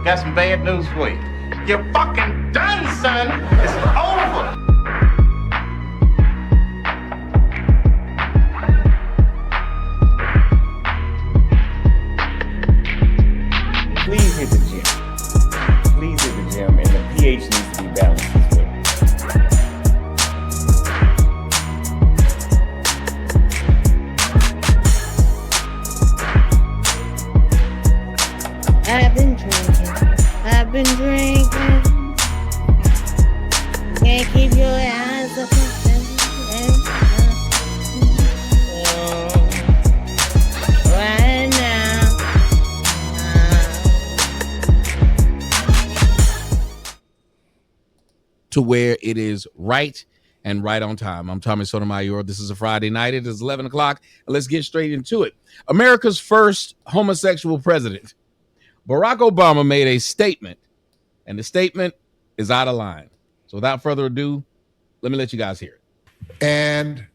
Got some bad news for you. You're fucking done, son. It's over. Please hit the gym. Please hit the gym, and the pH needs to be balanced as well. I've been drinking. Can't keep your eyes up right now. To where it is right and right on time. I'm Tommy Sotomayor. This is a Friday night. It is 11 o'clock. And let's get straight into it. America's first homosexual president, Barack Obama, made a statement, and the statement is out of line. So without further ado, let me let you guys hear it. And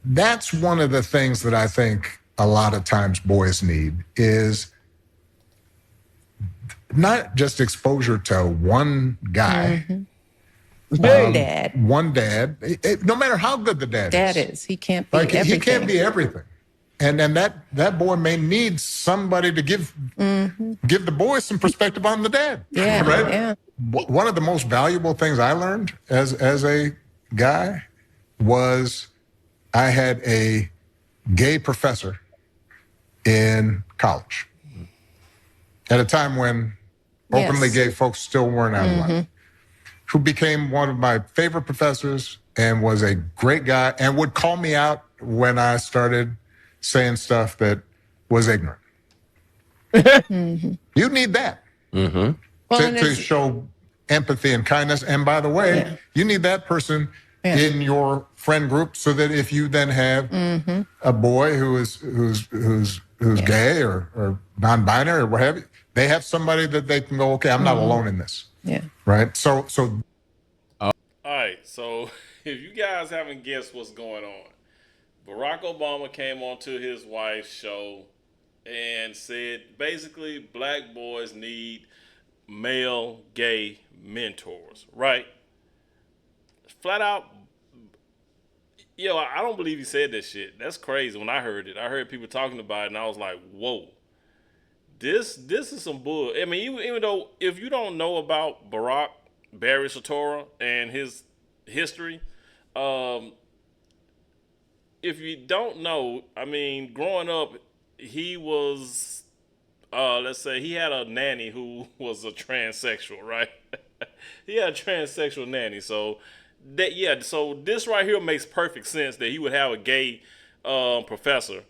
that's one of the things that I think a lot of times boys need is not just exposure to one guy. Mm-hmm. One dad. No matter how good the dad is. He can't be everything. He can't be everything. And then that boy may need somebody to give the boy some perspective on the dad. Yeah, right? Yeah. One of the most valuable things I learned as a guy was I had a gay professor in college at a time when openly gay folks still weren't out of line, who became one of my favorite professors and was a great guy and would call me out when I started saying stuff that was ignorant. You need that to show empathy and kindness. And by the way, you need that person in your friend group so that if you then have a boy who's gay or non-binary or what have you, they have somebody that they can go, okay, I'm not alone in this. Yeah. Right. So. All right. So if you guys haven't guessed what's going on, Barack Obama came onto his wife's show and said basically black boys need male gay mentors, right? Flat out, I don't believe he said that shit. That's crazy. When I heard it, I heard people talking about it and I was like, whoa, this is some bull. I mean, even though if you don't know about Barack Barry Sotomayor and his history, if you don't know, I mean, growing up, he was, let's say, he had a nanny who was a transsexual, right? He had a transsexual nanny. So, so this right here makes perfect sense that he would have a gay professor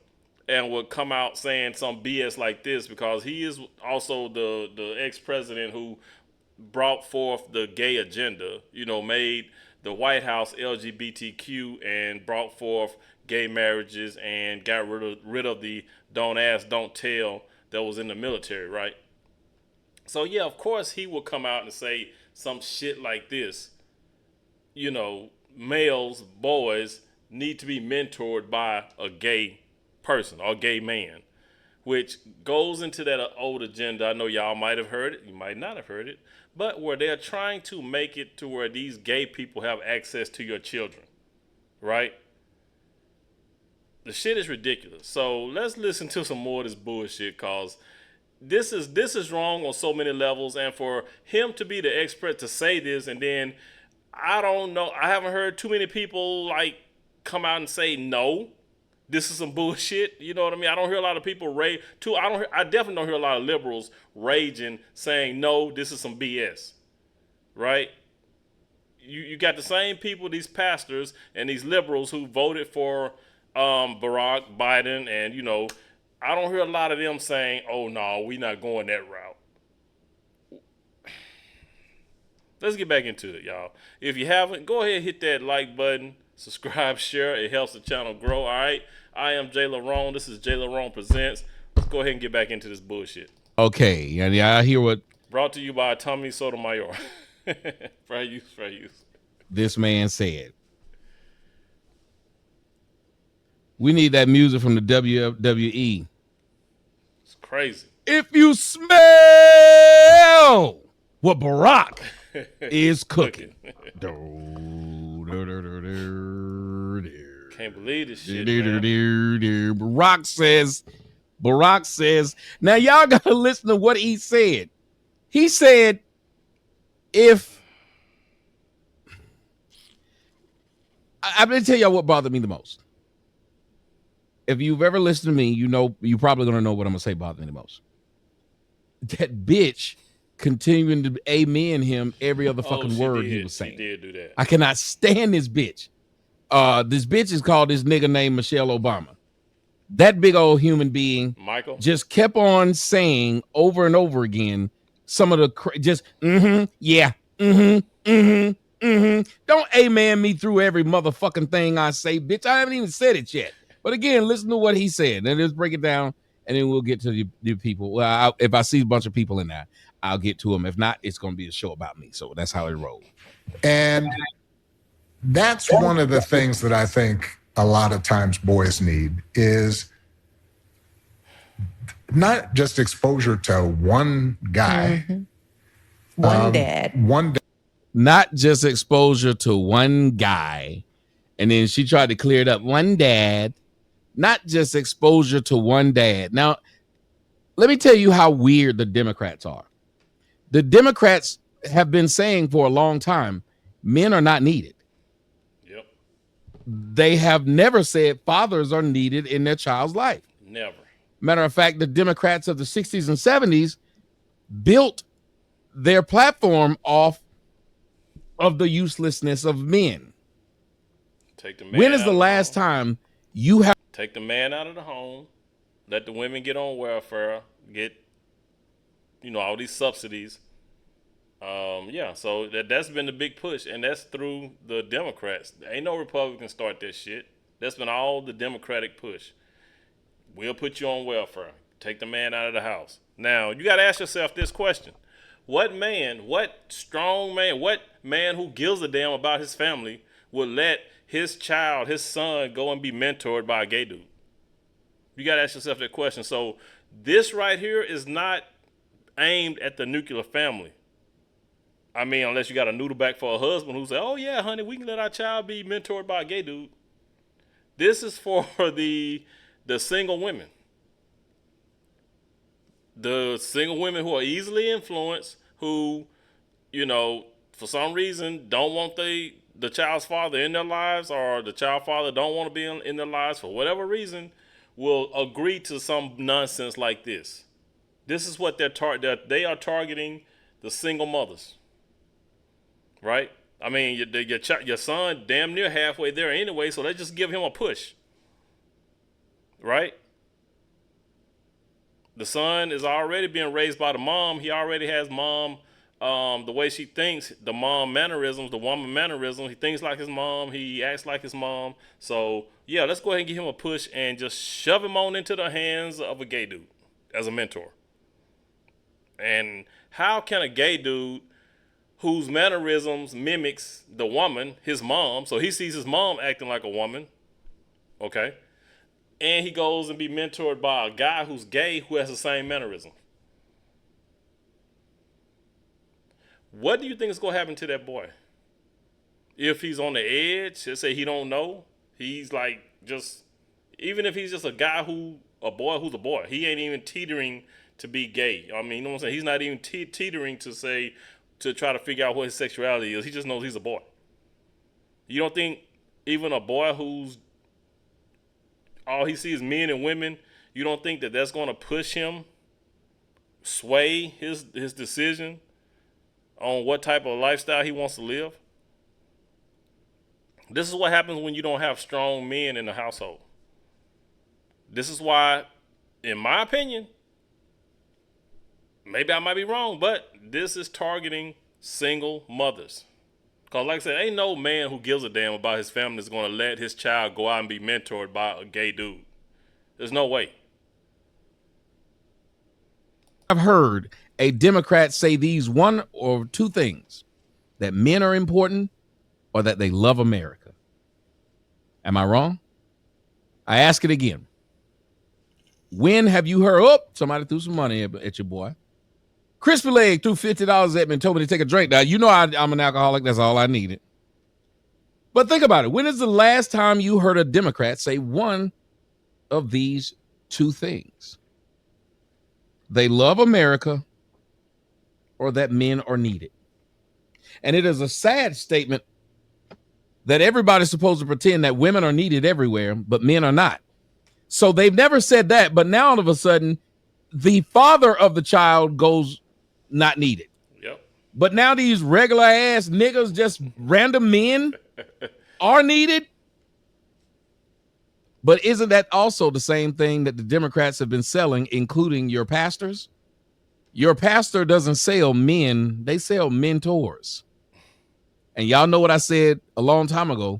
and would come out saying some BS like this because he is also the ex-president who brought forth the gay agenda, made the White House LGBTQ and brought forth gay marriages and got rid of the don't ask, don't tell that was in the military, right? So, of course he will come out and say some shit like this. Males, boys need to be mentored by a gay person or gay man, which goes into that old agenda. I know y'all might have heard it. You might not have heard it. But where they're trying to make it to where these gay people have access to your children, right? The shit is ridiculous. So let's listen to some more of this bullshit because this is wrong on so many levels. And for him to be the expert to say this, and then I don't know, I haven't heard too many people come out and say no, this is some bullshit. You know what I mean? I don't hear a lot of people rage too. I definitely don't hear a lot of liberals raging saying no, this is some BS, right? You got the same people, these pastors and these liberals who voted for Barack, Biden, and I don't hear a lot of them saying, "Oh no, we're not going that route." Let's get back into it, y'all. If you haven't, go ahead and hit that like button, subscribe, share. It helps the channel grow. All right. I am Jay Larone. This is Jay Larone Presents. Let's go ahead and get back into this bullshit. Okay, and I hear what Brought to you by Tommy Sotomayor. Fair use. this man said. We need that music from the WWE. It's crazy. If you smell what Barack is cooking. Can't believe this shit, man. Barack says, now y'all gotta listen to what he said. He said, I'm gonna tell y'all what bothered me the most. If you've ever listened to me, you're probably gonna know what I'm gonna say bothered me the most. That bitch continuing to amen him every other fucking word he was saying. She did do that. I cannot stand this bitch. This bitch is called this nigga named Michelle Obama. That big old human being, Michael, just kept on saying over and over again some of the yeah, Don't amen me through every motherfucking thing I say, bitch. I haven't even said it yet. But again, listen to what he said, and let's break it down, and then we'll get to the people. Well, if I see a bunch of people in there, I'll get to them. If not, it's going to be a show about me. So that's how it rolls. And that's one of the things that I think a lot of times boys need is not just exposure to one guy. One dad. Not just exposure to one guy. And then she tried to clear it up. One dad. Not just exposure to one dad. Now, let me tell you how weird the Democrats are. The Democrats have been saying for a long time, men are not needed. Yep. They have never said fathers are needed in their child's life. Never. Matter of fact, the Democrats of the 60s and 70s built their platform off of the uselessness of men. Take the man when is the last time you have take the man out of the home, let the women get on welfare, get all these subsidies. So that's been the big push, and that's through the Democrats. Ain't no Republicans start that shit. That's been all the Democratic push. We'll put you on welfare. Take the man out of the house. Now, you got to ask yourself this question. What strong man, what man who gives a damn about his family would let his child, his son, go and be mentored by a gay dude? You got to ask yourself that question. So this right here is not aimed at the nuclear family. I mean, unless you got a noodleback for a husband who say, oh, yeah, honey, we can let our child be mentored by a gay dude. This is for the single women. The single women who are easily influenced, who, for some reason don't want the child's father in their lives, or the child father don't want to be in their lives for whatever reason, will agree to some nonsense like this. This is what they are targeting, the single mothers. Right? I mean, your son damn near halfway there anyway, so let's just give him a push. Right? The son is already being raised by the mom. He already has mom, the way she thinks, the mom mannerisms, the woman mannerisms. He thinks like his mom. He acts like his mom. So, yeah, let's go ahead and give him a push and just shove him on into the hands of a gay dude as a mentor. And how can a gay dude whose mannerisms mimics the woman, his mom, so he sees his mom acting like a woman, okay, and he goes and be mentored by a guy who's gay who has the same mannerism? What do you think is going to happen to that boy? If he's on the edge, let's say he don't know, he's like even if he's just a boy who's a boy, he ain't even teetering to be gay. I mean, you know what I'm saying? He's not even teetering to try to figure out what his sexuality is. He just knows he's a boy. You don't think even a boy who's all he sees men and women, you don't think that that's going to push him, sway his decision on what type of lifestyle he wants to live? This is what happens when you don't have strong men in the household. This is why, in my opinion, maybe I might be wrong, but this is targeting single mothers. Because like I said, ain't no man who gives a damn about his family is going to let his child go out and be mentored by a gay dude. There's no way. I've heard a Democrat say these one or two things, that men are important or that they love America. Am I wrong? I ask it again. When have you heard, somebody threw some money at your boy? Crispy Leg threw $50 at me and told me to take a drink. Now, you know I'm an alcoholic. That's all I needed. But think about it. When is the last time you heard a Democrat say one of these two things? They love America or that men are needed. And it is a sad statement that everybody's supposed to pretend that women are needed everywhere, but men are not. So they've never said that, but now all of a sudden, the father of the child goes not needed. Yep. But now these regular ass niggas, just random men, are needed. But isn't that also the same thing that the Democrats have been selling, including your pastors? Your pastor doesn't sell men, they sell mentors. And y'all know what I said a long time ago.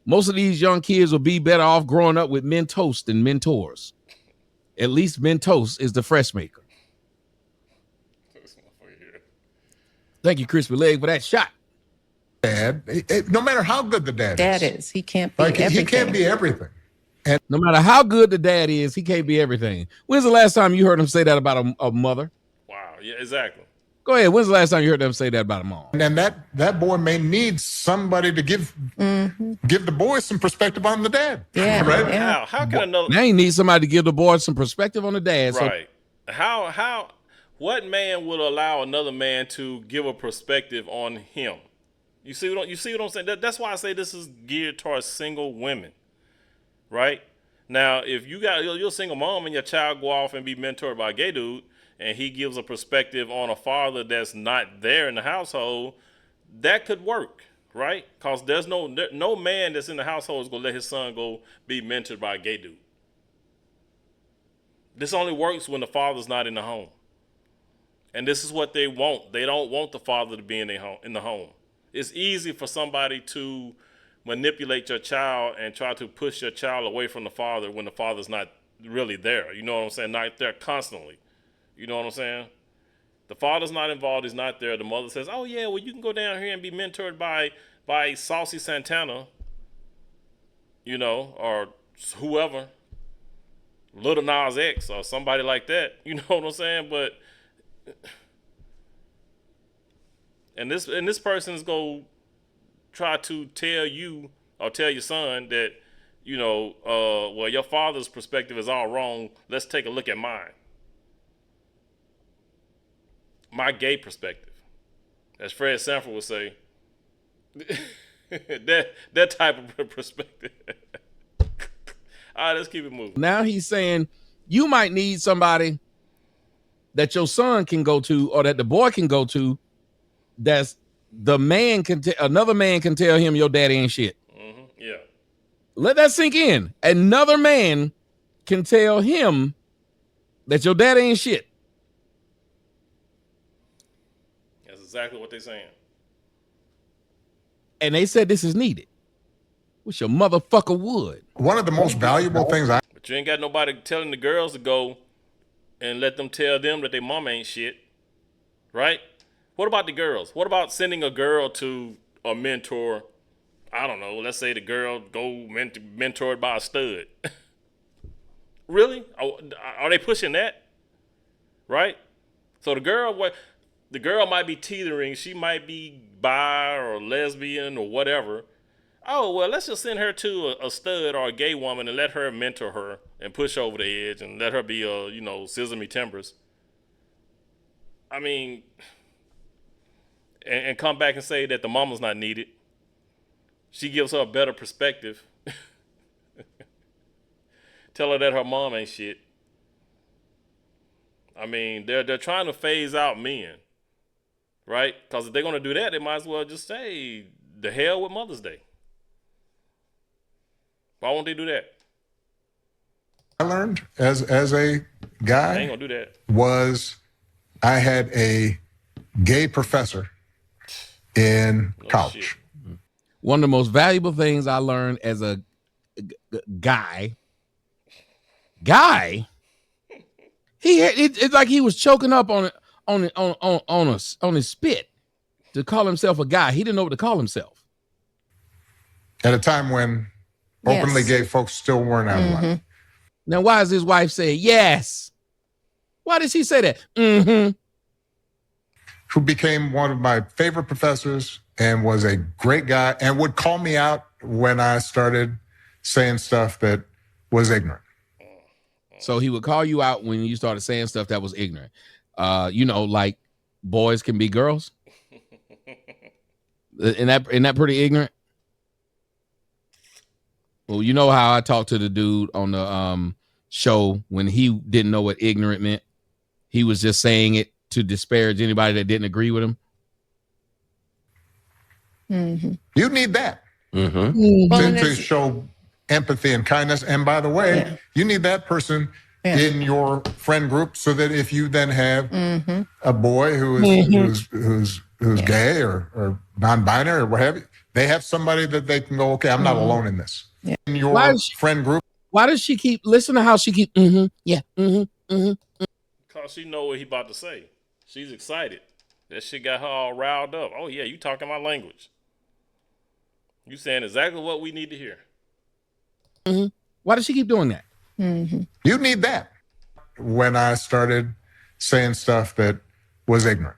Most of these young kids will be better off growing up with Mentos than mentors. At least Mentos is the fresh maker. Thank you, Crispy Leg, for that shot. Dad, no matter how good the dad is, he can't be everything. He can't be everything. And no matter how good the dad is, he can't be everything. When's the last time you heard him say that about a mother? Wow. Yeah, exactly. Go ahead. When's the last time you heard them say that about a mom? And that boy may need somebody to give the boy some perspective on the dad. Yeah. Right? Yeah. How can another... Now you need somebody to give the boy some perspective on the dad. Right. So what man would allow another man to give a perspective on him? You see what I'm saying? That's why I say this is geared towards single women. Right? Now, if you're a single mom and your child go off and be mentored by a gay dude, and he gives a perspective on a father that's not there in the household, that could work, right? Because there's no man that's in the household is going to let his son go be mentored by a gay dude. This only works when the father's not in the home. And this is what they want. They don't want the father to be in the home. It's easy for somebody to manipulate your child and try to push your child away from the father when the father's not really there. You know what I'm saying? Not there constantly. You know what I'm saying? The father's not involved. He's not there. The mother says, oh, yeah, well, you can go down here and be mentored by Saucy Santana, you know, or whoever, Little Nas X or somebody like that. You know what I'm saying? But, and this person's going to try to tell you or tell your son that, you know, well, your father's perspective is all wrong. Let's take a look at mine. My gay perspective, as Fred Sanford would say, that type of perspective. All right, let's keep it moving. Now he's saying you might need somebody that your son can go to or that the boy can go to. That's the man another man can tell him your daddy ain't shit. Mm-hmm. Yeah. Let that sink in. Another man can tell him that your daddy ain't shit. Exactly what they're saying. And they said this is needed. Wish your motherfucker would. One of the most valuable things But you ain't got nobody telling the girls to go and let them tell them that their mama ain't shit. Right? What about the girls? What about sending a girl to a mentor? I don't know. Let's say the girl go mentored by a stud. Really? Are they pushing that? Right? So the girl might be teetering. She might be bi or lesbian or whatever. Oh, well, let's just send her to a stud or a gay woman and let her mentor her and push over the edge and let her be Sesame Timbers. I mean, and come back and say that the mama's not needed. She gives her a better perspective. Tell her that her mom ain't shit. I mean, they're trying to phase out men. Right? Because if they're going to do that, they might as well just say, the hell with Mother's Day. Why won't they do that? I learned as a I ain't guy gonna do that. was I had a gay professor in college. Shit. One of the most valuable things I learned as a guy. It's like he was choking up on his spit to call himself a guy. He didn't know what to call himself. At a time when openly gay folks still weren't out of line. Now, why is his wife saying yes? Why did she say that? Mm-hmm. Who became one of my favorite professors and was a great guy and would call me out when I started saying stuff that was ignorant. So he would call you out when you started saying stuff that was ignorant. Like boys can be girls. Isn't that pretty ignorant? Well, you know how I talked to the dude on the show when he didn't know what ignorant meant. He was just saying it to disparage anybody that didn't agree with him. You need that to show empathy and kindness. And by the way, you need that person in your friend group so that if you then have a boy who's gay or non-binary or what have you, they have somebody that they can go, okay, I'm not alone in this. In your friend group. Why does she listen to how she keep Because she know what he about to say. She's excited. That shit got her all riled up. Oh yeah, you talking my language. You saying exactly what we need to hear. Why does she keep doing that? You need that. When I started saying stuff that was ignorant.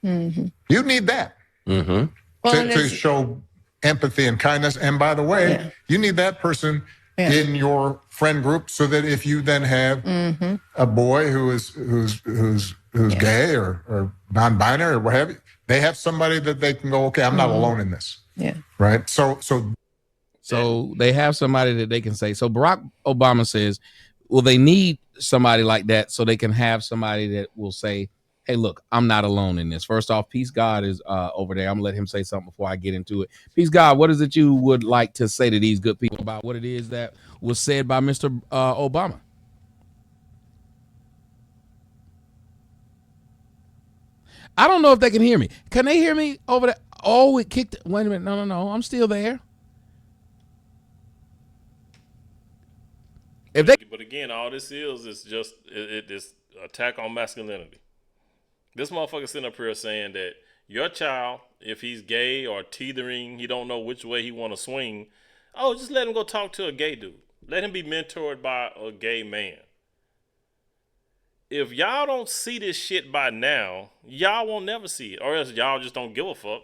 You need that to show empathy and kindness. And by the way, you need that person in your friend group so that if you then have a boy who's gay or non-binary or what have you, they have somebody that they can go, okay, I'm not alone in this. Yeah. Right. So they have somebody that they can say. So Barack Obama says, well, they need somebody like that so they can have somebody that will say, hey, look, I'm not alone in this. First off, Peace God is over there. I'm gonna let him say something before I get into it. Peace God, what is it you would like to say to these good people about what it is that was said by Mr. Obama? I don't know if they can hear me. Can they hear me over there? Oh, it kicked. Wait a minute. No. I'm still there. But again, all this is just it's attack on masculinity. This motherfucker sitting up here saying that your child, if he's gay or teetering, he don't know which way he want to swing. Oh, just let him go talk to a gay dude. Let him be mentored by a gay man. If y'all don't see this shit by now, y'all won't never see it. Or else y'all just don't give a fuck.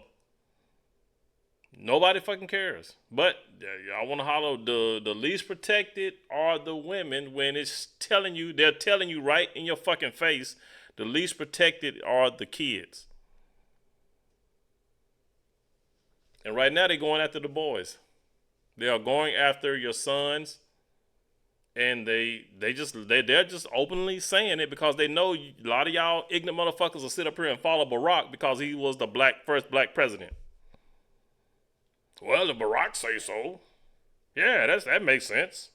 Nobody fucking cares. But y'all want to holler the least protected are the women when it's they're telling you right in your fucking face, the least protected are the kids. And right now they're going after the boys. They are going after your sons. And they're just openly saying it because they know a lot of y'all ignorant motherfuckers will sit up here and follow Barack because he was the first black president. Well, if Barack say so, yeah, that makes sense.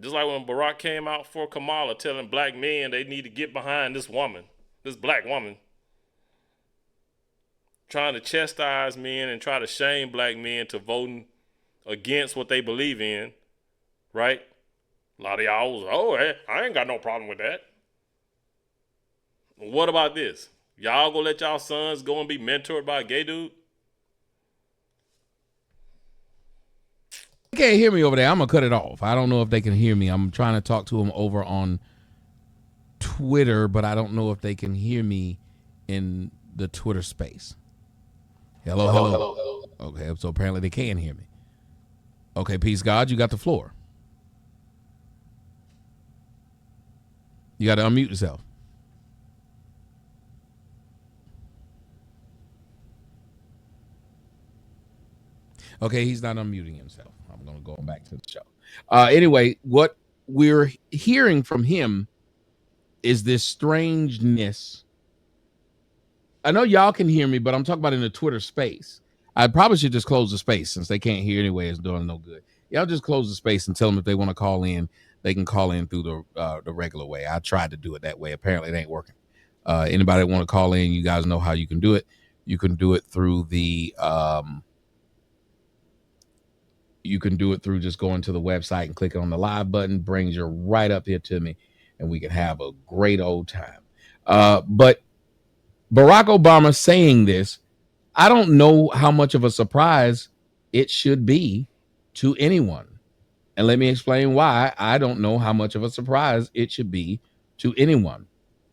Just like when Barack came out for Kamala telling black men they need to get behind this black woman, trying to chastise men and try to shame black men to voting against what they believe in, right? A lot of y'all was, I ain't got no problem with that. What about this? Y'all gonna let y'all sons go and be mentored by a gay dude? They can't hear me over there. I'm gonna cut it off. I don't know if they can hear me. I'm trying to talk to them over on Twitter, but I don't know if they can hear me in the Twitter space. Hello. Okay, so apparently they can hear me. Okay, Peace God, you got the floor. You got to unmute yourself. Okay, he's not unmuting himself. I'm going to go back to the show. Anyway, what we're hearing from him is this strangeness. I know y'all can hear me, but I'm talking about in the Twitter space. I probably should just close the space since they can't hear anyway. It's doing no good. Y'all just close the space and tell them if they want to call in, they can call in through the regular way. I tried to do it that way. Apparently, it ain't working. Anybody that want to call in, you guys know how you can do it. You can do it through the just going to the website and clicking on the live button. Brings you right up here to me, and we can have a great old time. But Barack Obama saying this, I don't know how much of a surprise it should be to anyone. And let me explain why I don't know how much of a surprise it should be to anyone.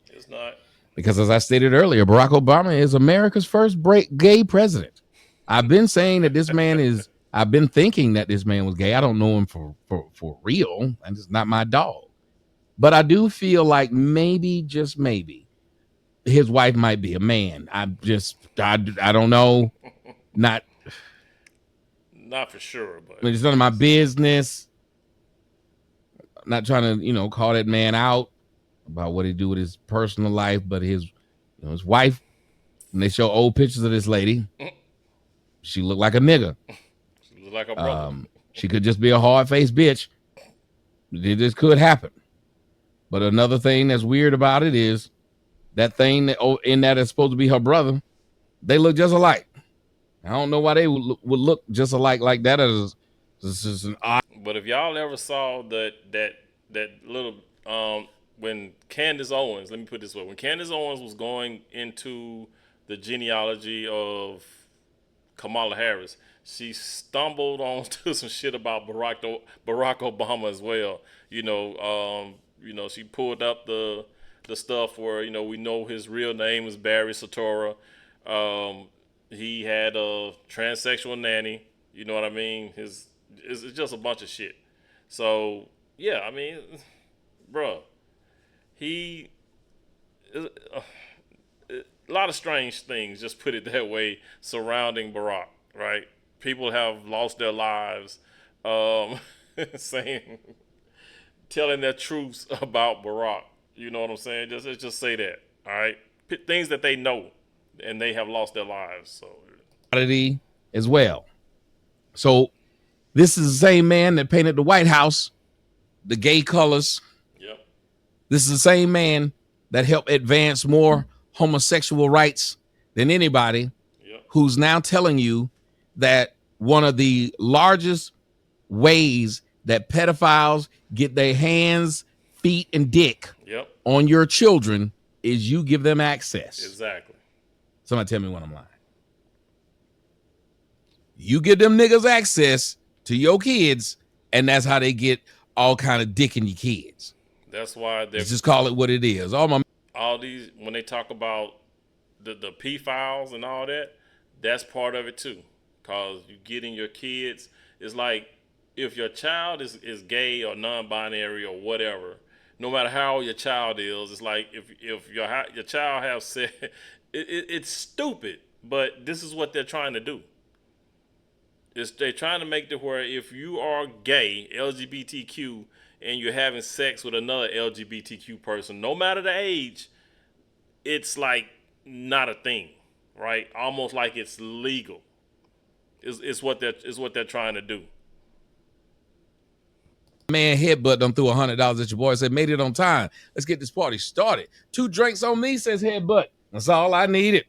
It's not. Because as I stated earlier, Barack Obama is America's first gay president. I've been saying that this man is, I've been thinking that this man was gay. I don't know him for real. And it's not my dog. But I do feel like maybe, just maybe, his wife might be a man. I don't know. Not for sure, but it's none of my business. I'm not trying to, call that man out about what he do with his personal life, but his wife, when they show old pictures of this lady, she looked like a nigga. She looked like a brother. She could just be a hard-faced bitch. This could happen. But another thing that's weird about it is that thing that in that is supposed to be her brother, they look just alike. I don't know why they would look just alike like that. As just an odd. But if y'all ever saw that little when Candace Owens, let me put it this way, when Candace Owens was going into the genealogy of Kamala Harris, she stumbled onto some shit about Barack Obama as well. She pulled up the stuff where we know his real name is Barry Soetoro. He had a transsexual nanny. You know what I mean? It's just a bunch of shit. So yeah, I mean, bruh, a lot of strange things, just put it that way, surrounding Barack. Right? People have lost their lives, telling their truths about Barack. You know what I'm saying? Just say that. All right, things that they know, and they have lost their lives. So as well. So this is the same man that painted the White House the gay colors. Yep. This is the same man that helped advance more homosexual rights than anybody. Yep. Who's now telling you that one of the largest ways that pedophiles get their hands, feet, and dick Yep. on your children is you give them access. Exactly. Somebody tell me when I'm lying. You give them niggas access to your kids, and that's how they get all kind of dick in your kids. That's why they just call it what it is. All these, when they talk about the P files and all that, that's part of it too. Cause you getting your kids, it's like if your child is gay or non-binary or whatever, no matter how old your child is, it's like if your child has said it's stupid, but this is what they're trying to do. They're trying to make it where if you are gay, LGBTQ, and you're having sex with another LGBTQ person, no matter the age, it's like not a thing, right? Almost like it's legal. It's what they're trying to do. Man, headbutt them threw $100 at your boy. Said, made it on time. Let's get this party started. 2 drinks on me, says headbutt. That's all I needed.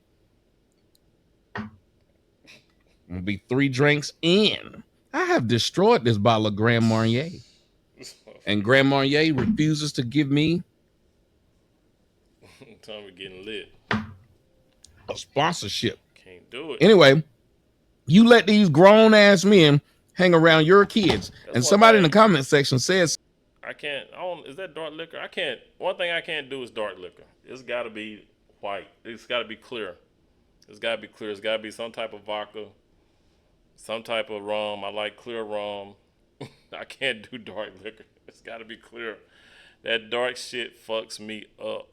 Gonna be 3 drinks in. I have destroyed this bottle of Grand Marnier. And Grand Marnier refuses to give me Tommy getting lit. a sponsorship. Can't do it. Anyway, you let these grown ass men hang around your kids. And somebody in the comment section says, I can't. Is that dark liquor? I can't. One thing I can't do is dark liquor. It's got to be white. It's got to be clear. It's got to be clear. It's got to be some type of vodka, some type of rum. I like clear rum. I can't do dark liquor. It's got to be clear. That dark shit fucks me up.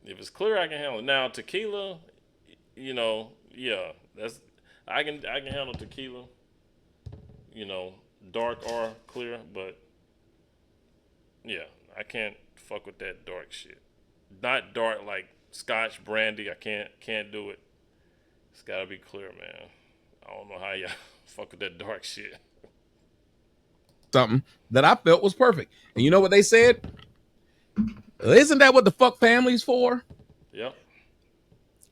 If it's clear, I can handle it. Now tequila, yeah, I can handle tequila. Dark or clear, but yeah, I can't fuck with that dark shit. Not dark like Scotch, brandy. I can't do it. It's gotta be clear, man. I don't know how y'all fuck with that dark shit. Something that I felt was perfect. And you know what they said? Isn't that what the fuck family's for? Yep.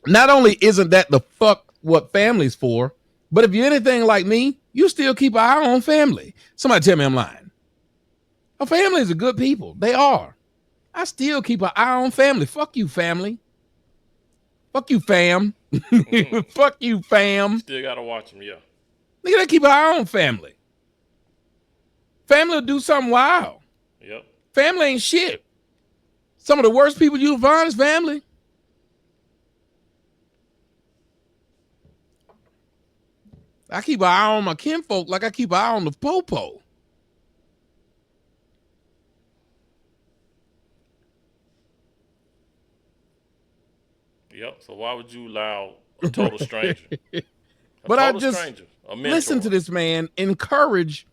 Not only isn't that the fuck what family's for, but if you're anything like me, you still keep an eye on family. Somebody tell me I'm lying. Our families are good people. They are. I still keep an eye on family. Fuck you, family. Fuck you, fam. Fuck you, fam. Still gotta watch them, yeah. Nigga, they keep an eye on family. Family will do something wild. Yep. Family ain't shit. Some of the worst people you'll find is family. I keep an eye on my kinfolk like I keep an eye on the popo. Yep. So why would you allow a total stranger? But I just stranger, a mentor. Listen to this man encourage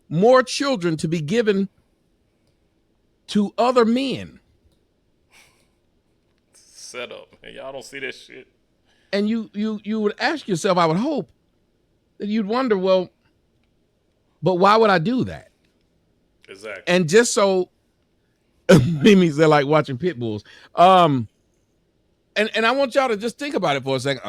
more children to be given to other men. Set up. And y'all don't see that shit. And you would ask yourself, I would hope, that you'd wonder, well, but why would I do that? Exactly. And just so Mimi's, they're like watching pit bulls. And I want y'all to just think about it for a second.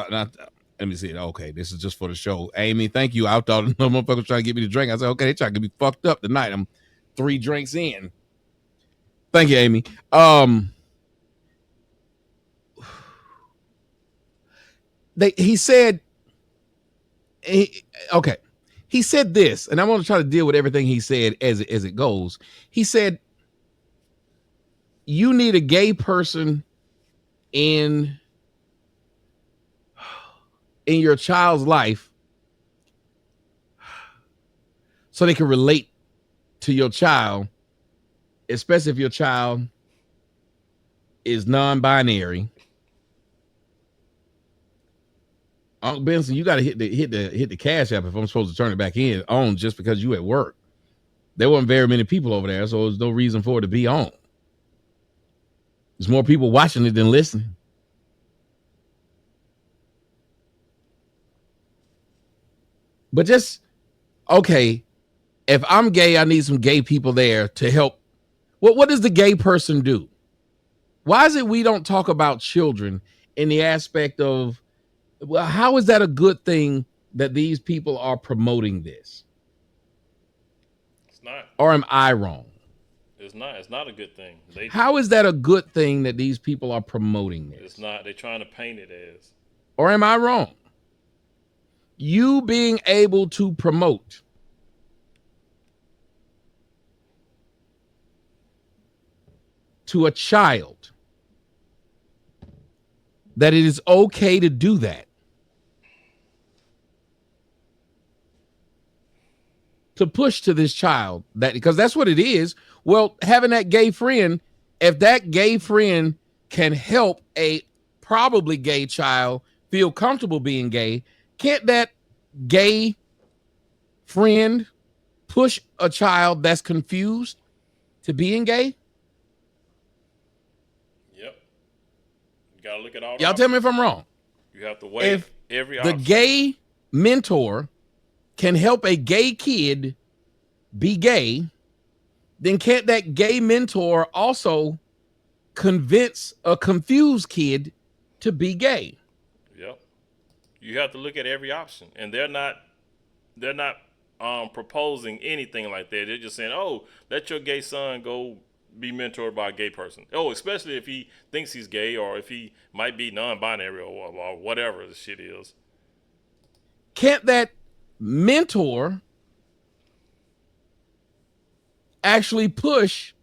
Let me see it. Okay, this is just for the show. Amy, thank you. I thought no motherfucker was trying to get me to drink. I said, okay, they trying to get me fucked up tonight. I'm 3 drinks in. Thank you, Amy. He said this, and I want to try to deal with everything he said as it goes. He said, you need a gay person in your child's life so they can relate to your child, especially if your child is non-binary. Uncle Benson, you got to hit the cash app if I'm supposed to turn it back on just because you at work. There weren't very many people over there, so there's no reason for it to be on. There's more people watching it than listening. But just, okay, if I'm gay, I need some gay people there to help. What does the gay person do? Why is it we don't talk about children in the aspect of, well, how is that a good thing that these people are promoting this? It's not. Or am I wrong? It's not. It's not a good thing. How is that a good thing that these people are promoting this? It's not. They're trying to paint it as. Or am I wrong? You being able to promote to a child that it is okay to do that, to push to this child, that because that's what it is. Well, having that gay friend, if that gay friend can help a probably gay child feel comfortable being gay, can't that gay friend push a child that's confused to being gay? Yep. You gotta look at all. Y'all tell me if I'm wrong. You have to weigh If every the option. gay mentor can help a gay kid be gay, then can't that gay mentor also convince a confused kid to be gay? Yep. You have to look at every option, and they're not proposing anything like that. They're just saying, "Oh, let your gay son go be mentored by a gay person." Oh, especially if he thinks he's gay or if he might be non-binary or whatever the shit is. Can't that mentor actually push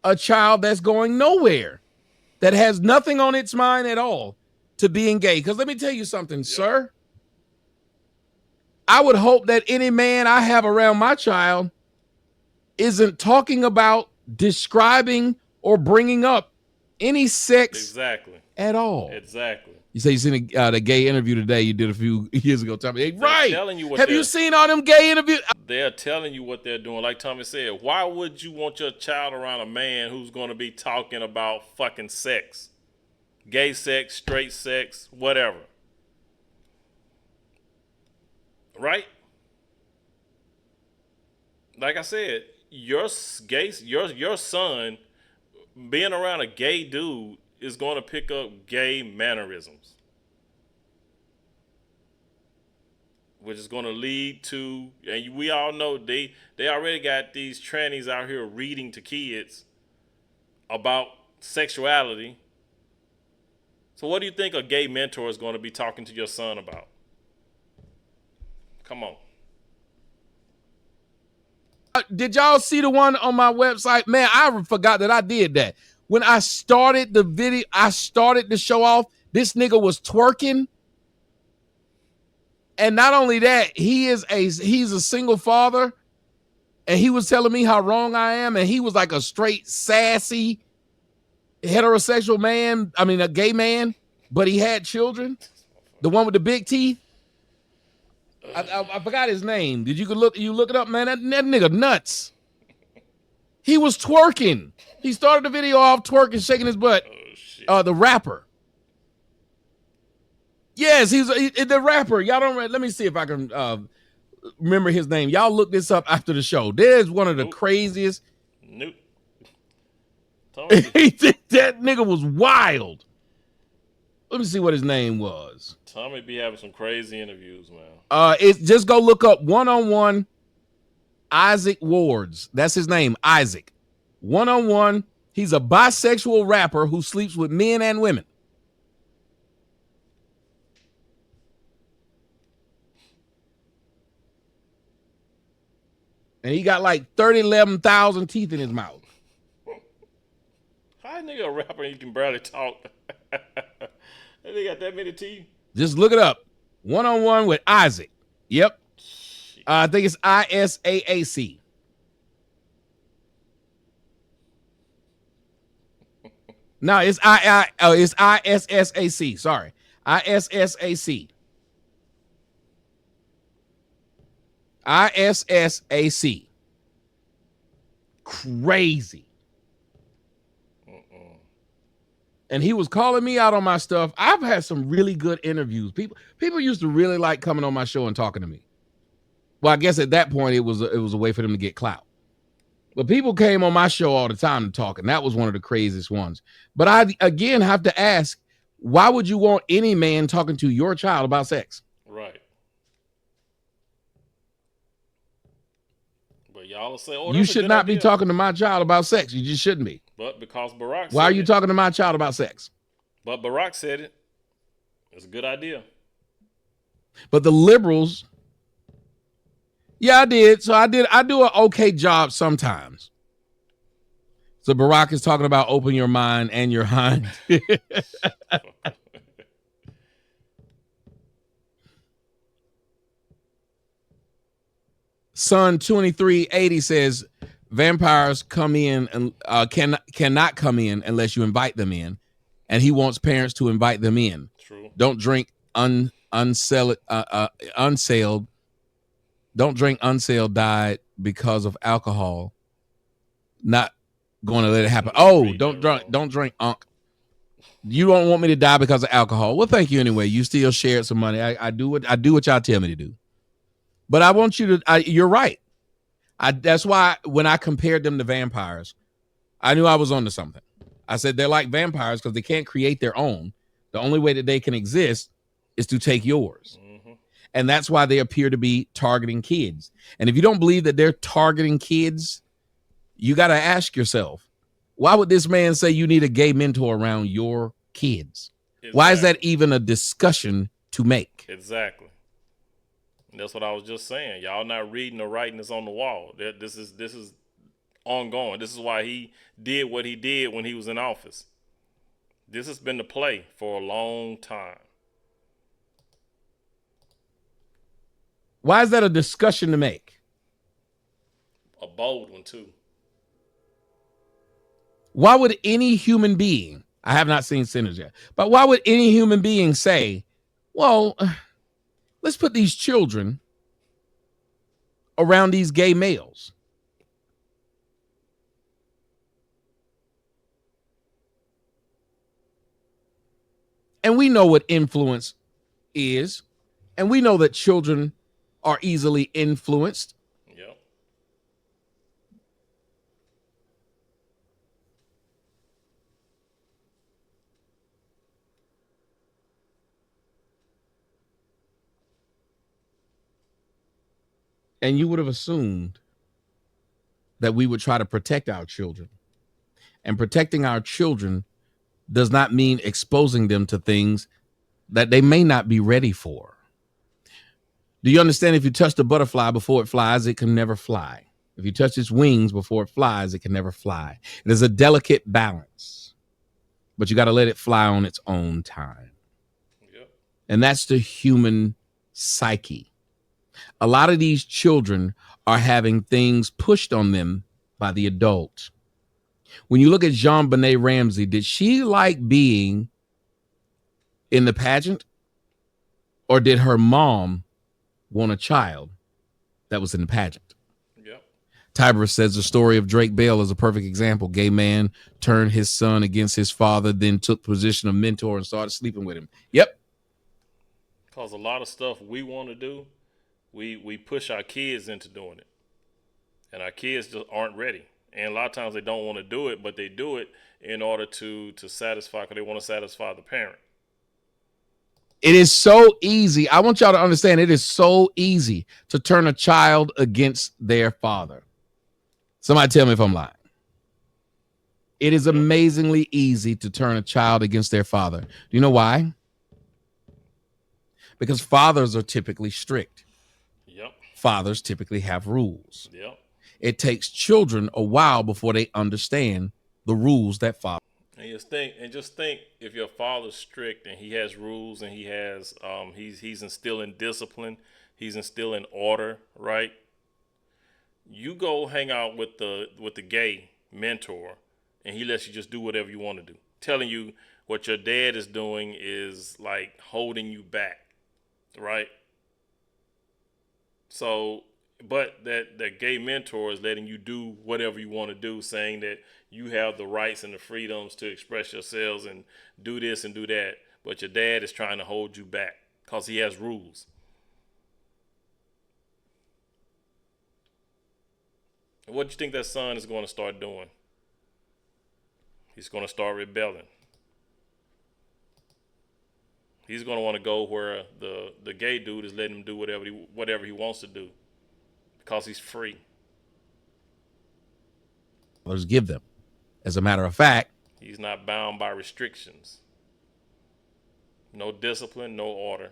a child that's going nowhere, that has nothing on its mind at all, to being gay? Because let me tell you something, sir. I would hope that any man I have around my child isn't talking about, describing, or bringing up any sex at all. Exactly. You say you seen the gay interview today you did a few years ago, Tommy. Hey, right. Telling you what have you seen all them gay interviews? They're telling you what they're doing. Like Tommy said, why would you want your child around a man who's going to be talking about fucking sex? Gay sex, straight sex, whatever. right? Like I said, your son being around a gay dude is going to pick up gay mannerisms, which is going to lead to, and we all know they already got these trannies out here reading to kids about sexuality. So what do you think a gay mentor is going to be talking to your son about? Come on. Did y'all see the one on my website? Man, I forgot that I did that. When I started the video, I started to show off, this nigga was twerking. And not only that, he's a single father. And he was telling me how wrong I am. And he was like a straight sassy heterosexual man. I mean, a gay man, but he had children. The one with the big teeth. I forgot his name. Did you look it up, man? That nigga nuts. He was twerking. He started the video off twerking, shaking his butt. The rapper. Yes, he's the rapper. Y'all don't. Let me see if I can remember his name. Y'all look this up after the show. There's one of the craziest. Nope. That nigga was wild. Let me see what his name was. Tommy be having some crazy interviews, man. It's just go look up one-on-one Isaac Wards. That's his name, Isaac. One-on-one. He's a bisexual rapper who sleeps with men and women. And he got like 11,000 teeth in his mouth. How a nigga a rapper and you can barely talk? They got that many teeth? Just look it up. One-on-one with Isaac. Yep. I think it's ISAAC. No, it's it's ISSAC. Sorry. ISSAC. ISSAC. Crazy. And he was calling me out on my stuff. I've had some really good interviews. People used to really like coming on my show and talking to me. Well, I guess at that point it was a way for them to get clout. But people came on my show all the time to talk, and that was one of the craziest ones. But I again have to ask, why would you want any man talking to your child about sex? Right. But y'all will say, "Oh, you should not be talking to my child about sex. You just shouldn't be." But because Barack said why are you talking to my child about sex? But Barack said it. It's a good idea. But the liberals, yeah, I did. So I do an okay job sometimes. So Barack is talking about open your mind and your hind. Son 2380 says vampires come in and cannot come in unless you invite them in, and he wants parents to invite them in. True. Don't drink unsailed. Don't drink unsailed died because of alcohol. Not going to let it happen. Oh, don't drink unk. You don't want me to die because of alcohol. Well, thank you anyway. You still shared some money. I do what y'all tell me to do. But I want you to. You're right. That's why when I compared them to vampires, I knew I was onto something. I said they're like vampires because they can't create their own. The only way that they can exist is to take yours. Mm-hmm. And that's why they appear to be targeting kids. And if you don't believe that they're targeting kids, you got to ask yourself, why would this man say you need a gay mentor around your kids? Exactly. Why is that even a discussion to make? Exactly. That's what I was just saying. Y'all not reading or writing this on the wall. This is ongoing. This is why he did what he did when he was in office. This has been the play for a long time. Why is that a discussion to make? A bold one, too. Why would any human being, I have not seen Sinners yet, but why would any human being say, well, let's put these children around these gay males? And we know what influence is, and we know that children are easily influenced. Yep. And you would have assumed that we would try to protect our children. And protecting our children does not mean exposing them to things that they may not be ready for. Do you understand if you touch the butterfly before it flies, it can never fly? If you touch its wings before it flies, it can never fly. It is a delicate balance, but you got to let it fly on its own time. Yep. And that's the human psyche. A lot of these children are having things pushed on them by the adult. When you look at JonBenet Ramsey, did she like being in the pageant, or did her mom want a child that was in the pageant? Yep. Tybra says the story of Drake Bell is a perfect example. Gay man turned his son against his father, then took position of mentor and started sleeping with him. Yep. Because a lot of stuff we want to do, we push our kids into doing it. And our kids just aren't ready. And a lot of times they don't want to do it, but they do it in order to satisfy, because they want to satisfy the parent. It is so easy. I want y'all to understand it is so easy to turn a child against their father. Somebody tell me if I'm lying. It is amazingly easy to turn a child against their father. Do you know why? Because fathers are typically strict. Yep. Fathers typically have rules. Yep. It takes children a while before they understand the rules that father. And just think if your father's strict and he has rules and he has he's instilling discipline, he's instilling order, right? You go hang out with the gay mentor and he lets you just do whatever you want to do. Telling you what your dad is doing is like holding you back, right? So, but that gay mentor is letting you do whatever you want to do, saying that you have the rights and the freedoms to express yourselves and do this and do that. But your dad is trying to hold you back because he has rules. What do you think that son is going to start doing? He's going to start rebelling. He's going to want to go where the gay dude is letting him do whatever he wants to do because he's free. Fathers give them. As a matter of fact, he's not bound by restrictions. No discipline, no order.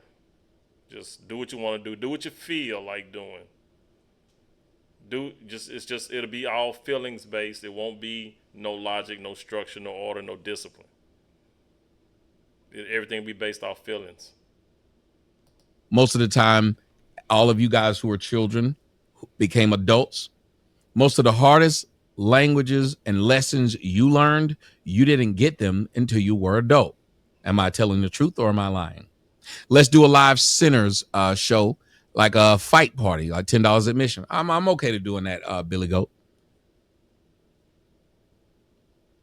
Just do what you want to do. Do what you feel like doing. It'll be all feelings based. It won't be no logic, no structure, no order, no discipline. Everything will be based off feelings. Most of the time, all of you guys who are children became adults. Most of the hardest languages and lessons you learned, you didn't get them until you were adult. Am I telling the truth or am I lying? Let's do a live sinners show, like a fight party, like $10 admission. I'm okay to doing that, Billy Goat.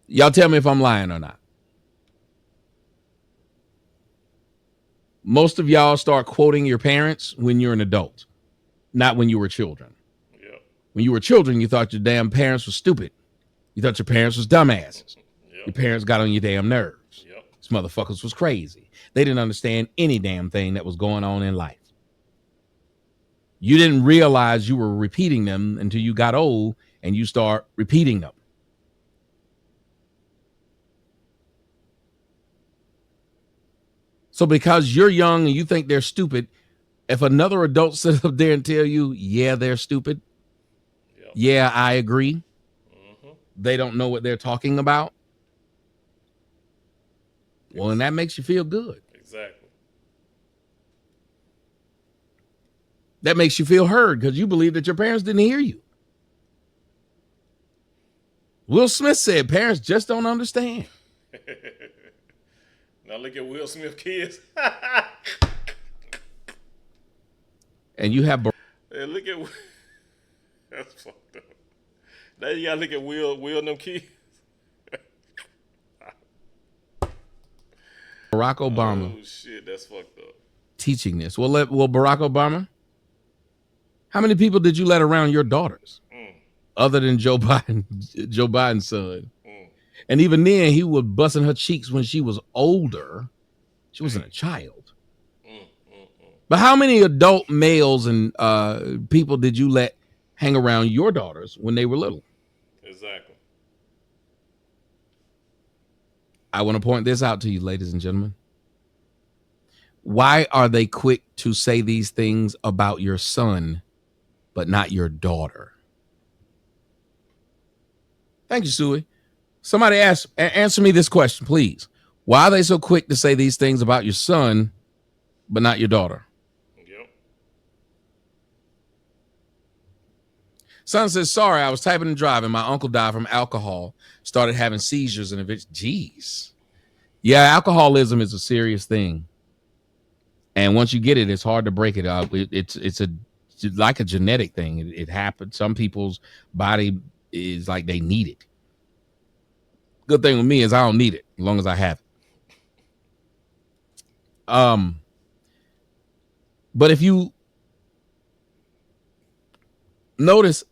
Y'all tell me if I'm lying or not. Most of y'all start quoting your parents when you're an adult, not when you were children. Yeah. When you were children, you thought your damn parents were stupid. You thought your parents was dumbasses. Yep. Your parents got on your damn nerves. Yep. These motherfuckers was crazy. They didn't understand any damn thing that was going on in life. You didn't realize you were repeating them until you got old and you start repeating them. So because you're young and you think they're stupid, if another adult sits up there and tell you, yeah, they're stupid. Yep. Yeah, I agree. Mm-hmm. They don't know what they're talking about. Well, and that makes you feel good. Exactly. That makes you feel heard because you believe that your parents didn't hear you. Will Smith said parents just don't understand. Now look at Will Smith kids. And you have... Hey, look at... That's fucked up. Now you gotta look at Will and them kids. Barack Obama. Oh shit, that's fucked up. Teaching this. Will Barack Obama? How many people did you let around your daughters? Other than Joe Biden's son. And even then, he was busting her cheeks when she was older. She wasn't a child. But how many adult males and people did you let hang around your daughters when they were little? Exactly. I want to point this out to you, ladies and gentlemen. Why are they quick to say these things about your son, but not your daughter? Thank you, Suey. Somebody answer me this question, please. Why are they so quick to say these things about your son, but not your daughter? Yep. Son says, sorry, I was typing and driving. My uncle died from alcohol, started having seizures and eventually, jeez. Yeah, alcoholism is a serious thing. And once you get it, it's hard to break it up. It's like a genetic thing. It happens. Some people's body is like they need it. Good thing with me is I don't need it as long as I have it. But if you notice,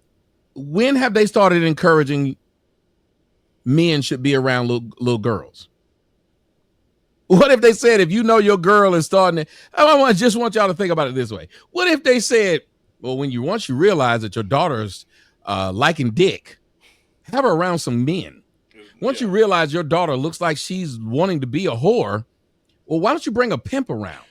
when have they started encouraging men should be around little girls? What if they said, if you know your girl is starting to, I just want y'all to think about it this way. What if they said, well, once you realize that your daughter's liking dick, have her around some men. Once you realize your daughter looks like she's wanting to be a whore, well, why don't you bring a pimp around?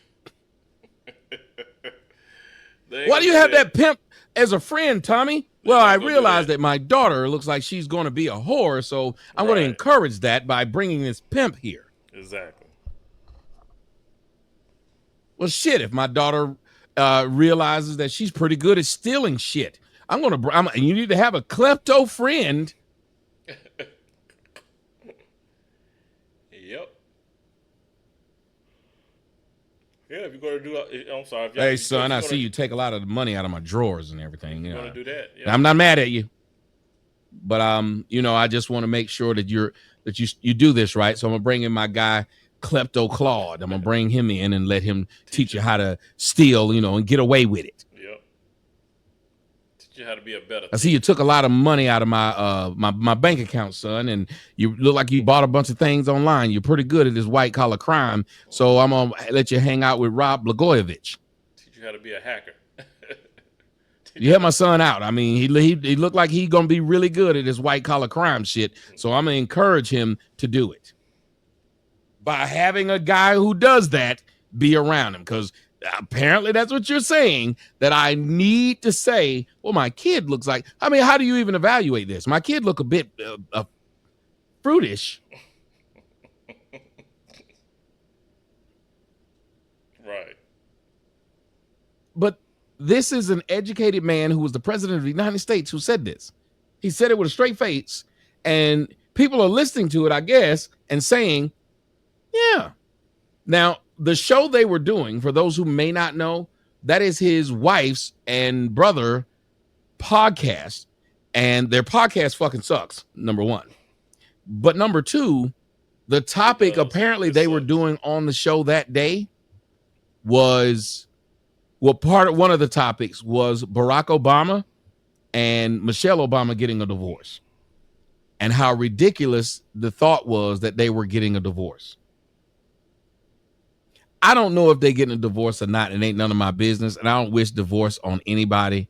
Why do you have that pimp as a friend, Tommy? Well, I realized that my daughter looks like she's going to be a whore, so I'm going to encourage that by bringing this pimp here. Exactly. Well, shit, if my daughter realizes that she's pretty good at stealing shit, you need to have a klepto friend. Yep. Yeah, if you're going to do, I'm sorry. Hey, son, I see you take a lot of the money out of my drawers and everything. You're going to do that. Yeah. I'm not mad at you, but I just want to make sure that you do this right. So I'm gonna bring in my guy Klepto Claude. I'm gonna bring him in and let him teach you how to steal, and get away with it. Yep. Teach you how to be a better. I see you took a lot of money out of my bank account, son, and you look like you bought a bunch of things online. You're pretty good at this white collar crime, so I'm gonna let you hang out with Rob Blagojevich. Teach you how to be a hacker. You help my son out. I mean, he looked like he's gonna be really good at this white collar crime shit, so I'm gonna encourage him to do it by having a guy who does that be around him, because apparently that's what you're saying, that I need to say, well, my kid looks like, I mean, how do you even evaluate this? My kid look a bit fruitish. Right. But this is an educated man who was the president of the United States who said this. He said it with a straight face, and people are listening to it, I guess, and saying, yeah. Now, the show they were doing, for those who may not know, that is his wife's and brother podcast, and their podcast fucking sucks, number one. But number two, the topic apparently they were doing on the show that day was, one of the topics was Barack Obama and Michelle Obama getting a divorce, and how ridiculous the thought was that they were getting a divorce. I don't know if they're getting a divorce or not. It ain't none of my business, and I don't wish divorce on anybody.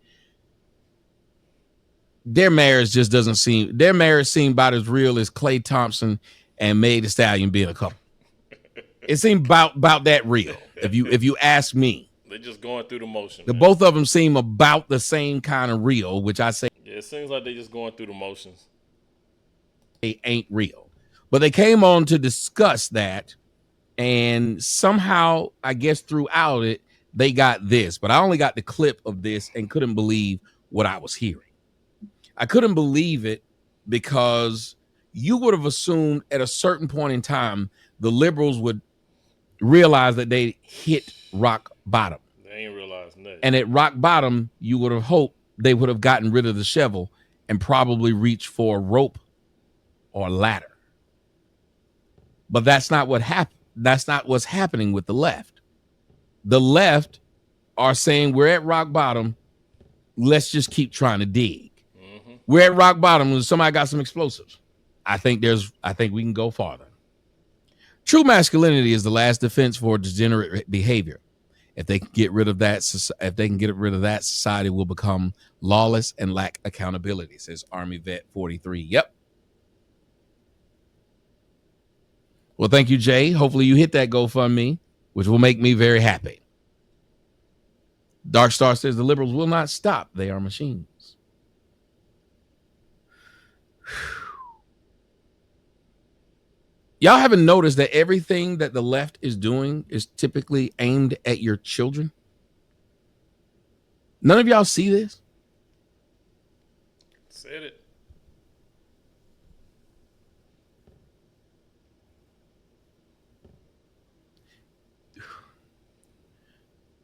Their marriage seemed about as real as Klay Thompson and Meg Thee Stallion being a couple. It seemed about that real, if you ask me. They're just going through the motion. Both of them seem about the same kind of real, which I say, yeah, it seems like they're just going through the motions. They ain't real. But they came on to discuss that, and somehow, I guess throughout it, they got this. But I only got the clip of this and couldn't believe what I was hearing. I couldn't believe it because you would have assumed at a certain point in time, the liberals would realize that they hit rock bottom. They ain't realizing that. And at rock bottom, you would have hoped they would have gotten rid of the shovel and probably reached for a rope or a ladder. But that's not what happened. That's not what's happening with the left. The left are saying we're at rock bottom. let's just keep trying to dig. We're at rock bottom when somebody got some explosives. I think we can go farther. True masculinity is the last defense for degenerate behavior. If they can get rid of that, society will become lawless and lack accountability, says Army Vet 43. Yep. Well, thank you, Jay. Hopefully you hit that GoFundMe, which will make me very happy. Dark Star says the liberals will not stop. They are machines. Y'all haven't noticed that everything that the left is doing is typically aimed at your children? None of y'all see this? Said it.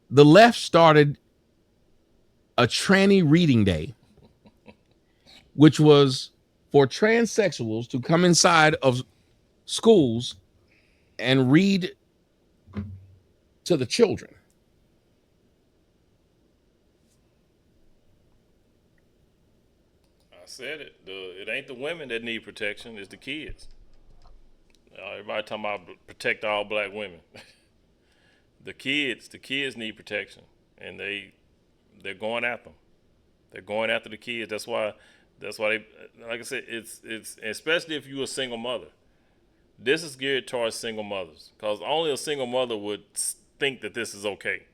The left started a tranny reading day, which was for transsexuals to come inside of schools and read to the children. I said it. It ain't the women that need protection, it's the kids. Everybody talking about protect all black women. The kids need protection, and they're going after them. They're going after the kids. That's why they, like I said, it's especially if you're a single mother. This is geared towards single mothers, because only a single mother would think that this is okay.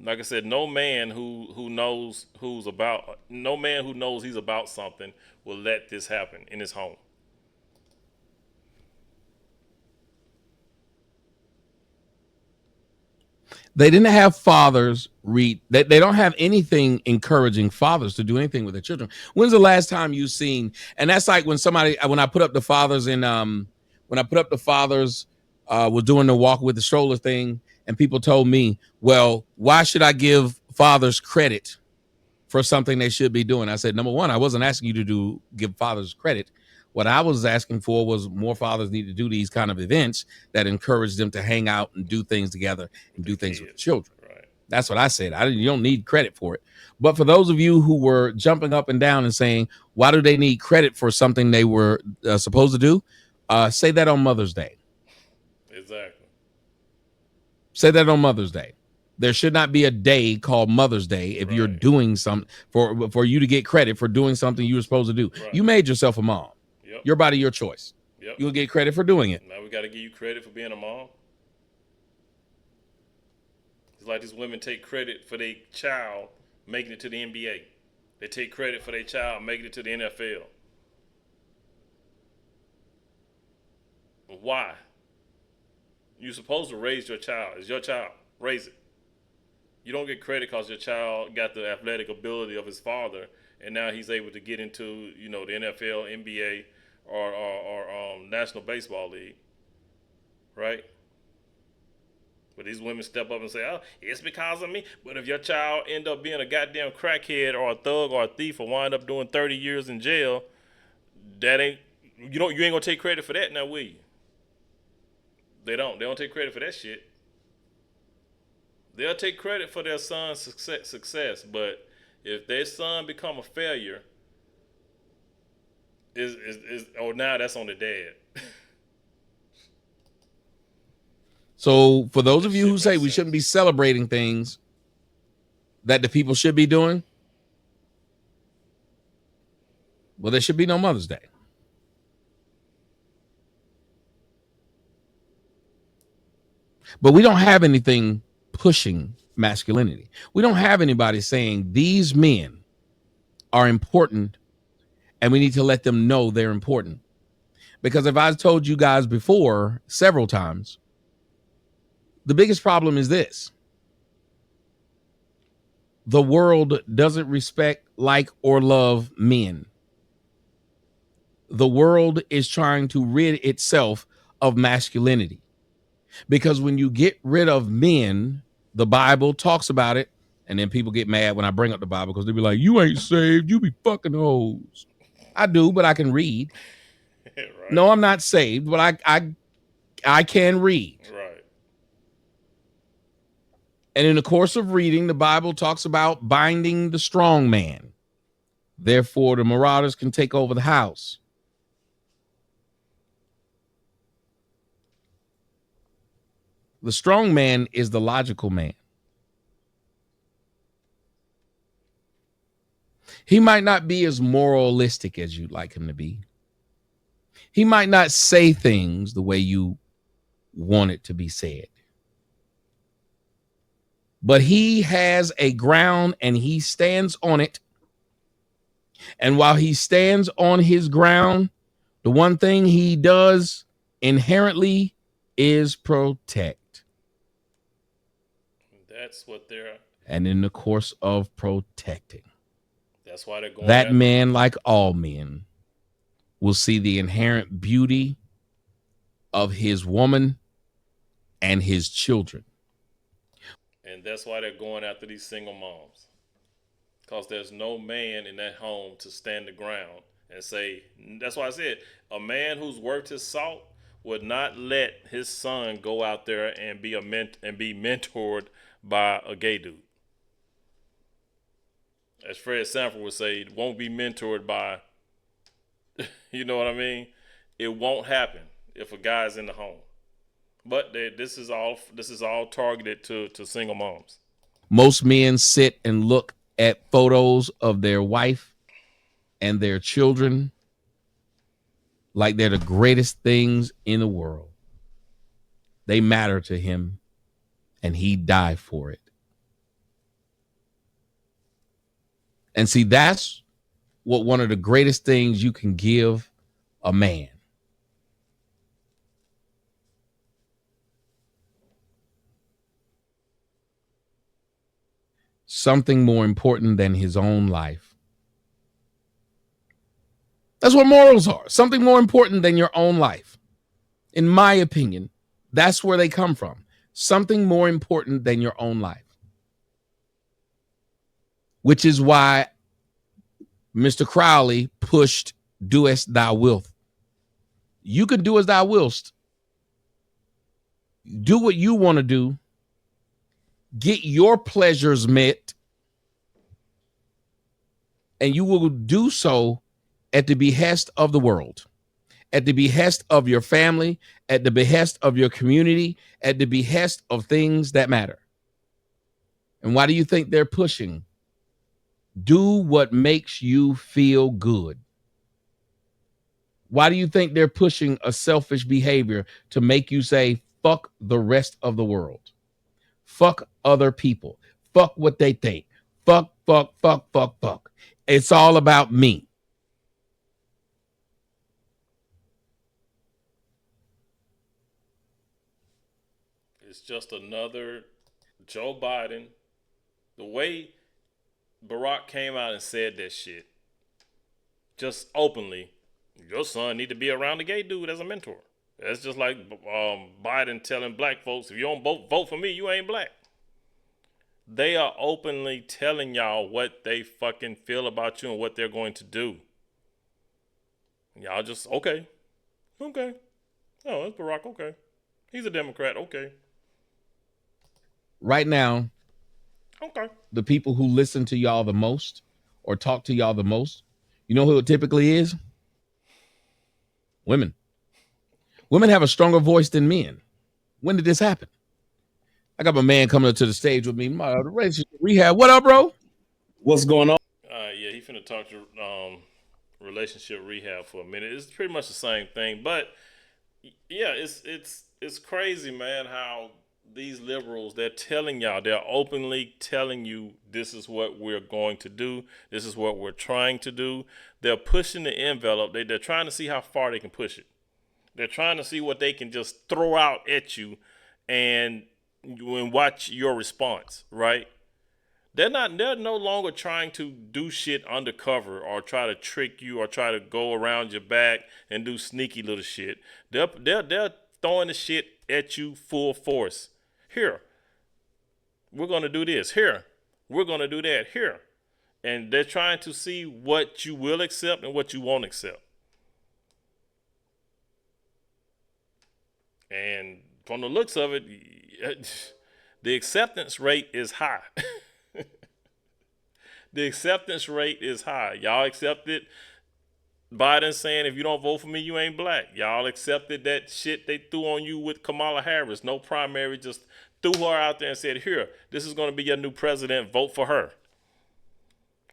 Like I said, no man who knows he's about something will let this happen in his home. They didn't have fathers read. They don't have anything encouraging fathers to do anything with their children. When's the last time you've seen? And that's like when I put up the fathers was doing the walk with the stroller thing, and people told me, well, why should I give fathers credit for something they should be doing? I said, number one, I wasn't asking you to give fathers credit. What I was asking for was more fathers need to do these kind of events that encourage them to hang out and do things together and do things with the children. Right. That's what I said. You don't need credit for it. But for those of you who were jumping up and down and saying, why do they need credit for something they were supposed to do? Say that on Mother's Day. Exactly. Say that on Mother's Day. There should not be a day called Mother's Day if you're doing something for you to get credit for doing something you were supposed to do. Right. You made yourself a mom. Yep. Your body, your choice. Yep. You'll get credit for doing it. Now we got to give you credit for being a mom. It's like these women take credit for their child making it to the NBA. They take credit for their child making it to the NFL. Why? You're supposed to raise your child. It's your child. Raise it. You don't get credit because your child got the athletic ability of his father, and now he's able to get into, the NFL, NBA, or National Baseball League, right? But these women step up and say, "Oh, it's because of me." But if your child end up being a goddamn crackhead or a thug or a thief or wind up doing 30 years in jail, you ain't gonna take credit for that now, will you? They don't take credit for that shit. They'll take credit for their son's success, but if their son become a failure, now that's on the dad. So for those of you who say we shouldn't be celebrating things that the people should be doing, well, there should be no Mother's Day. But we don't have anything pushing masculinity. We don't have anybody saying these men are important and we need to let them know they're important. Because if I've told you guys before several times, the biggest problem is this. The world doesn't respect, like, or love men. The world is trying to rid itself of masculinity. Because when you get rid of men, the Bible talks about it, and then people get mad when I bring up the Bible because they be like, you ain't saved, you be fucking hoes. I do, but I can read. Right. No, I'm not saved, but I can read. Right. And in the course of reading, the Bible talks about binding the strong man. Therefore, the marauders can take over the house. The strong man is the logical man. He might not be as moralistic as you'd like him to be. He might not say things the way you want it to be said. But he has a ground and he stands on it. And while he stands on his ground, the one thing he does inherently is protect. That's what they're. And in the course of protecting, that's why they're going. That man, like all men, will see the inherent beauty of his woman and his children. And that's why they're going after these single moms. Because there's no man in that home to stand the ground and say, that's why I said, a man who's worth his salt would not let his son go out there and be be mentored by a gay dude. As Fred Sanford would say, it won't be mentored by, you know what I mean? It won't happen if a guy's in the home. But this is all targeted to single moms. Most men sit and look at photos of their wife and their children like they're the greatest things in the world. They matter to him, and he died for it. And see, that's what one of the greatest things you can give a man. Something more important than his own life. That's what morals are. Something more important than your own life. In my opinion, that's where they come from. Something more important than your own life. Which is why Mr. Crowley pushed do as thou wilt. You can do as thou willst. Do what you want to do. Get your pleasures met. And you will do so at the behest of the world, at the behest of your family, at the behest of your community, at the behest of things that matter. And why do you think they're pushing? Do what makes you feel good. Why do you think they're pushing a selfish behavior to make you say, fuck the rest of the world? Fuck other people. Fuck what they think. Fuck, fuck, fuck, fuck, fuck. It's all about me. It's just another Joe Biden. The way Barack came out and said that shit, just openly, your son need to be around a gay dude as a mentor. That's just like Biden telling black folks, if you don't vote for me, you ain't black. They are openly telling y'all what they fucking feel about you and what they're going to do. Y'all just, okay. Oh, that's Barack, okay. He's a Democrat, okay. Right now, okay, the people who listen to y'all the most or talk to y'all the most, you know who it typically is? Women. Women have a stronger voice than men. When did this happen? I got my man coming up to the stage with me. My relationship rehab. What up, bro? What's going on? Yeah, he finna talk to relationship rehab for a minute. It's pretty much the same thing, but yeah, it's crazy, man, how these liberals, they're openly telling you this is what we're going to do. This is what we're trying to do. They're pushing the envelope. They're trying to see how far they can push it. They're trying to see what they can just throw out at you and watch your response, right? They're no longer trying to do shit undercover or try to trick you or try to go around your back and do sneaky little shit. They're throwing the shit at you full force. Here, we're going to do this. Here, we're going to do that. Here. And they're trying to see what you will accept and what you won't accept. And from the looks of it, The acceptance rate is high. The acceptance rate is high. Y'all accepted Biden saying, if you don't vote for me, you ain't black. Y'all accepted that shit they threw on you with Kamala Harris. No primary, just threw her out there and said, here, this is going to be your new president. Vote for her.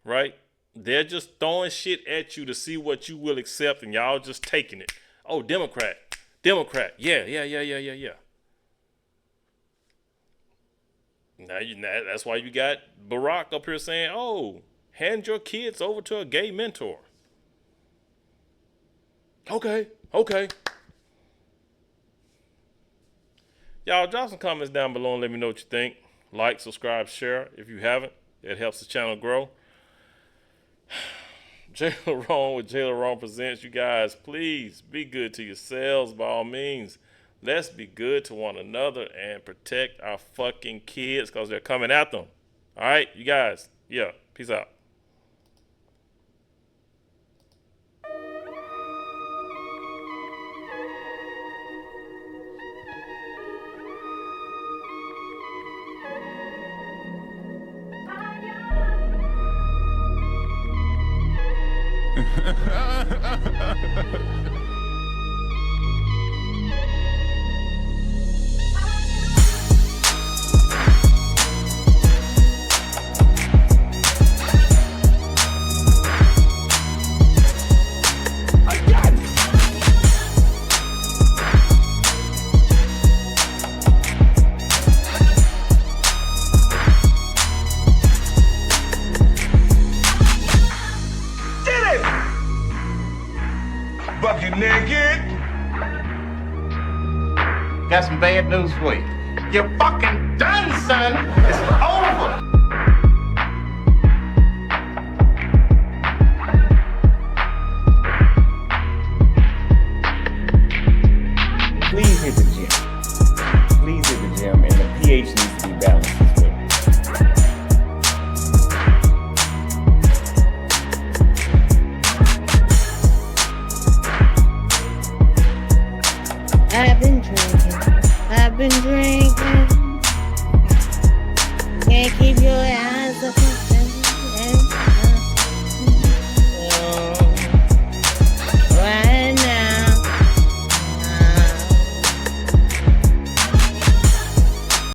Right? They're just throwing shit at you to see what you will accept, and y'all just taking it. Oh, Democrat. Yeah. Now that's why you got Barack up here saying, oh, hand your kids over to a gay mentor. Okay. Y'all drop some comments down below and let me know what you think. Like, subscribe, share if you haven't. It helps the channel grow. Jayla Wrong with Jayla Wrong Presents. You guys, please be good to yourselves by all means. Let's be good to one another and protect our fucking kids because they're coming at them. All right, you guys. Yeah, peace out. Bucket naked. Got some bad news for you. You're fucking done, son. It's over. Please hit the gym. Please hit the gym, and the pH needs to be balanced as well. I've been drinking. Can't keep your